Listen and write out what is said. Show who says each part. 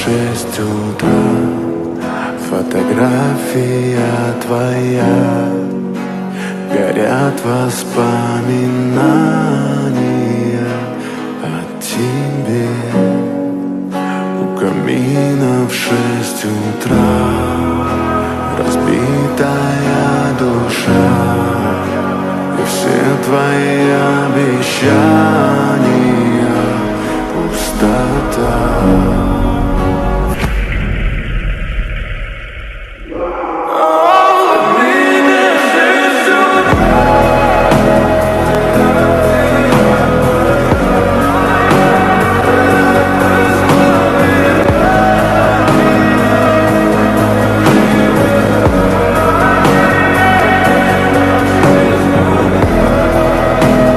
Speaker 1: 6 утра. Фотография твоя, горят воспоминания о тебе. У камина в 6 утра разбитая душа, и все твои обещания